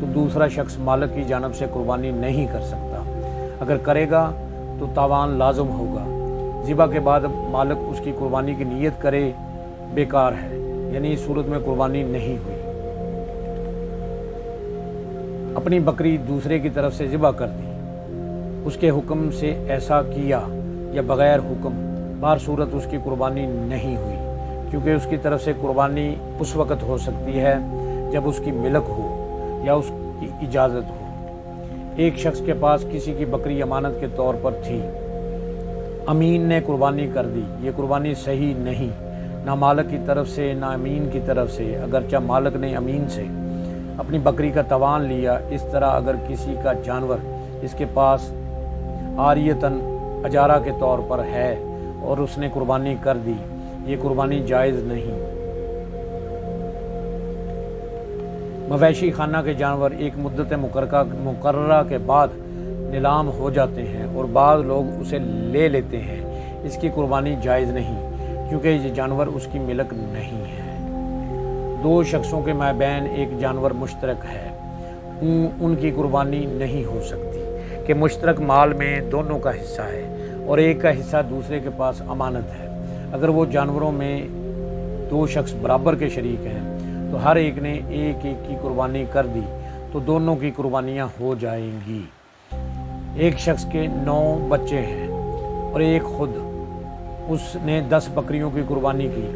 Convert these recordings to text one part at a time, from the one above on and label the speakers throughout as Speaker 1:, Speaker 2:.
Speaker 1: تو دوسرا شخص مالک کی جانب سے قربانی نہیں کر سکتا۔ اگر کرے گا تو تاوان لازم ہوگا۔ ذبح کے بعد مالک اس کی قربانی کی نیت کرے بیکار ہے، یعنی اس صورت میں قربانی نہیں ہوئی۔ اپنی بکری دوسرے کی طرف سے ذبح کر دی، اس کے حکم سے ایسا کیا یا بغیر حکم، بہر صورت اس کی قربانی نہیں ہوئی، کیونکہ اس کی طرف سے قربانی اس وقت ہو سکتی ہے جب اس کی ملک ہو یا اس کی اجازت ہو۔ ایک شخص کے پاس کسی کی بکری امانت کے طور پر تھی، امین نے قربانی کر دی، یہ قربانی صحیح نہیں، نہ مالک کی طرف سے نہ امین کی طرف سے، اگرچہ مالک نے امین سے اپنی بکری کا تاوان لیا۔ اس طرح اگر کسی کا جانور اس کے پاس عاریتاً اجارہ کے طور پر ہے اور اس نے قربانی کر دی، یہ قربانی جائز نہیں۔ مویشی خانہ کے جانور ایک مدت مقررہ کے بعد نیلام ہو جاتے ہیں اور بعض لوگ اسے لے لیتے ہیں، اس کی قربانی جائز نہیں، کیونکہ یہ جانور اس کی ملک نہیں ہے۔ دو شخصوں کے مابین ایک جانور مشترک ہے، ان کی قربانی نہیں ہو سکتی کہ مشترک مال میں دونوں کا حصہ ہے اور ایک کا حصہ دوسرے کے پاس امانت ہے۔ اگر وہ جانوروں میں دو شخص برابر کے شریک ہیں تو ہر ایک نے ایک ایک کی قربانی کر دی تو دونوں کی قربانیاں ہو جائیں گی۔ ایک شخص کے 9 بچے ہیں اور ایک خود، اس نے 10 بکریوں کی قربانی کی۔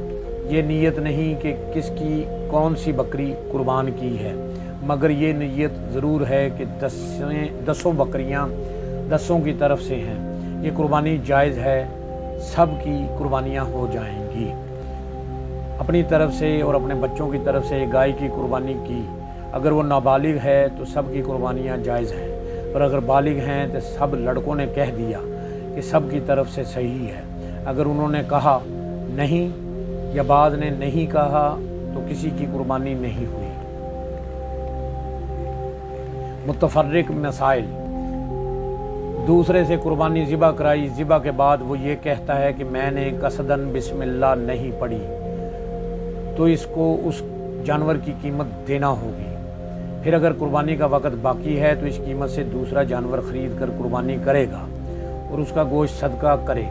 Speaker 1: یہ نیت نہیں کہ کس کی کون سی بکری قربان کی ہے، مگر یہ نیت ضرور ہے کہ 10 بکریاں 10 کی طرف سے ہیں، یہ قربانی جائز ہے، سب کی قربانیاں ہو جائیں گی۔ اپنی طرف سے اور اپنے بچوں کی طرف سے گائے کی قربانی کی، اگر وہ نابالغ ہے تو سب کی قربانیاں جائز ہیں، اور اگر بالغ ہیں تو سب لڑکوں نے کہہ دیا کہ سب کی طرف سے صحیح ہے۔ اگر انہوں نے کہا نہیں یا بعض نے نہیں کہا تو کسی کی قربانی نہیں ہوئی۔ متفرق مسائل۔ دوسرے سے قربانی ذبح کرائی، ذبح کے بعد وہ یہ کہتا ہے کہ میں نے قصداً بسم اللہ نہیں پڑھی، تو اس کو اس جانور کی قیمت دینا ہوگی۔ پھر اگر قربانی کا وقت باقی ہے تو اس قیمت سے دوسرا جانور خرید کر قربانی کرے گا اور اس کا گوشت صدقہ کرے،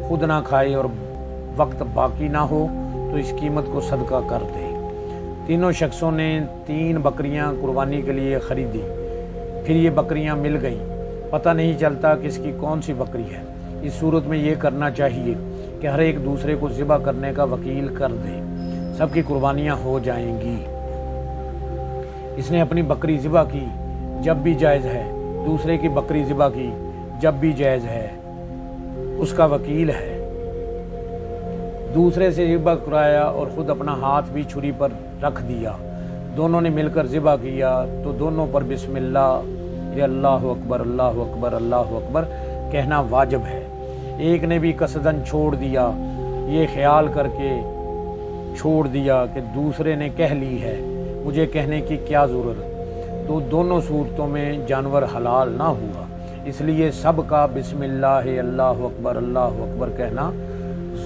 Speaker 1: خود نہ کھائے، اور وقت باقی نہ ہو تو اس قیمت کو صدقہ کر دے۔ تینوں شخصوں نے 3 بکریاں قربانی کے لیے خریدی، پھر یہ بکریاں مل گئیں، پتہ نہیں چلتا کس کی کون سی بکری ہے۔ اس صورت میں یہ کرنا چاہیے کہ ہر ایک دوسرے کو ذبح کرنے کا وکیل کر دے، سب کی قربانیاں ہو جائیں گی۔ اس نے اپنی بکری ذبح کی جب بھی جائز ہے، دوسرے کی بکری ذبح کی جب بھی جائز ہے، اس کا وکیل ہے۔ دوسرے سے ذبح کرایا اور خود اپنا ہاتھ بھی چھری پر رکھ دیا، دونوں نے مل کر ذبح کیا تو دونوں پر بسم اللہ یا اللہ اکبر اللہ اکبر اللہ اکبر کہنا واجب ہے۔ ایک نے بھی قصداً چھوڑ دیا، یہ خیال کر کے چھوڑ دیا کہ دوسرے نے کہہ لی ہے، مجھے کہنے کی کیا ضرورت، تو دونوں صورتوں میں جانور حلال نہ ہوا۔ اس لیے سب کا بسم اللہ اللہ اکبر کہنا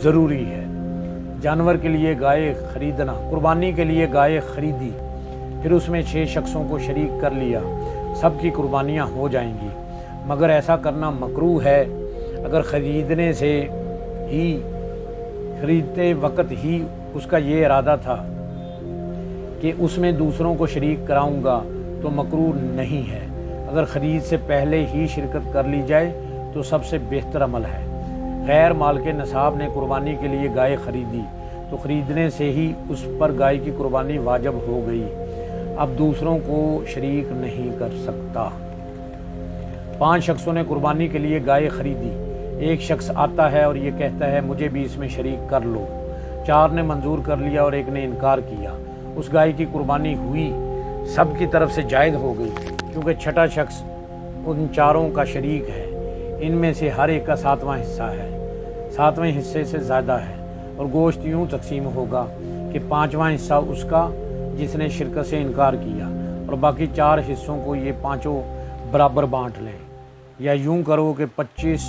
Speaker 1: ضروری ہے۔ جانور کے لیے گائے خریدنا، قربانی کے لیے گائے خریدی، پھر اس میں 6 شخصوں کو شریک کر لیا، سب کی قربانیاں ہو جائیں گی، مگر ایسا کرنا مکروہ ہے۔ اگر خریدتے وقت ہی اس کا یہ ارادہ تھا کہ اس میں دوسروں کو شریک کراؤں گا تو مکروہ نہیں ہے۔ اگر خرید سے پہلے ہی شرکت کر لی جائے تو سب سے بہتر عمل ہے۔ غیر مالک نصاب نے قربانی کے لیے گائے خریدی تو خریدنے سے ہی اس پر گائے کی قربانی واجب ہو گئی، اب دوسروں کو شریک نہیں کر سکتا۔ 5 شخصوں نے قربانی کے لیے گائے خریدی، ایک شخص آتا ہے اور یہ کہتا ہے مجھے بھی اس میں شریک کر لو، 4 نے منظور کر لیا اور ایک نے انکار کیا، اس گائے کی قربانی ہوئی، سب کی طرف سے جائز ہو گئی، کیونکہ 6واں شخص ان 4 کا شریک ہے، ان میں سے ہر ایک کا 7واں حصہ ہے، 7ویں حصے سے زیادہ ہے، اور گوشت یوں تقسیم ہوگا کہ 5واں حصہ اس کا جس نے شرکت سے انکار کیا، اور باقی 4 حصوں کو یہ 5 برابر بانٹ لیں، یا یوں کرو کہ 25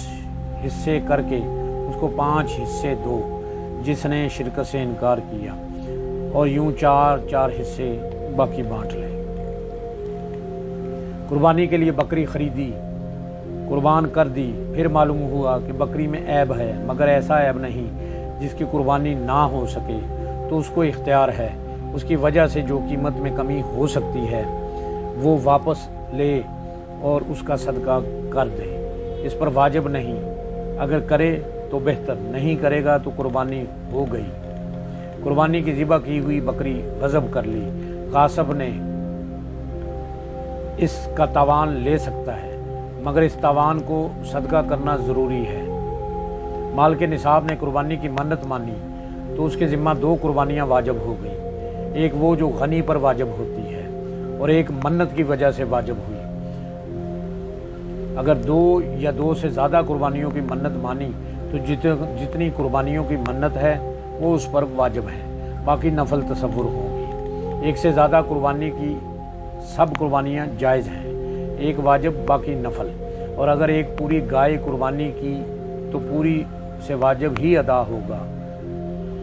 Speaker 1: حصے کر کے اس کو 5 حصے دو جس نے شرکت سے انکار کیا، اور یوں 4 حصے باقی بانٹ لیں۔ قربانی کے لیے بکری خریدی، قربان کر دی، پھر معلوم ہوا کہ بکری میں عیب ہے، مگر ایسا عیب نہیں جس کی قربانی نہ ہو سکے، تو اس کو اختیار ہے اس کی وجہ سے جو قیمت میں کمی ہو سکتی ہے وہ واپس لے اور اس کا صدقہ کر دے۔ اس پر واجب نہیں، اگر کرے تو بہتر، نہیں کرے گا تو قربانی ہو گئی۔ قربانی کی ذبح کی ہوئی بکری غصب کر لی، غاصب نے اس کا تاوان لے سکتا ہے، مگر اس تاوان کو صدقہ کرنا ضروری ہے۔ مال کے نصاب نے قربانی کی منت مانی تو اس کے ذمہ 2 قربانیاں واجب ہو گئیں، ایک وہ جو غنی پر واجب ہوتی ہے اور ایک منت کی وجہ سے واجب ہوئی۔ اگر 2 یا 2 سے زیادہ قربانیوں کی منت مانی تو جتنی قربانیوں کی منت ہے وہ اس پر واجب ہے، باقی نفل تصور ہوں گی۔ 1 سے زیادہ قربانی کی سب قربانیاں جائز ہیں، ایک واجب باقی نفل، اور اگر ایک پوری گائے قربانی کی تو پوری سے واجب ہی ادا ہوگا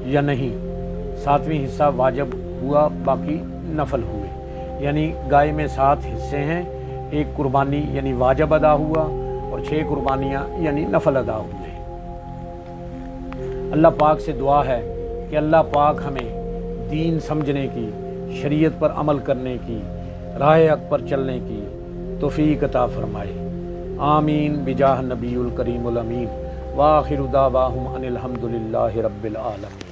Speaker 1: یا نہیں، 7واں حصہ واجب ہوا باقی نفل ہوئے، یعنی گائے میں 7 حصے ہیں، 1 قربانی یعنی واجب ادا ہوا اور 6 قربانیاں یعنی نفل ادا ہوئے۔ اللہ پاک سے دعا ہے کہ اللہ پاک ہمیں دین سمجھنے کی، شریعت پر عمل کرنے کی، راہ حق پر چلنے کی توفیق عطا فرمائے۔ آمین بجاہ نبی الکریم الامین، وآخر دعواہم ان الحمد للہ رب العالمین۔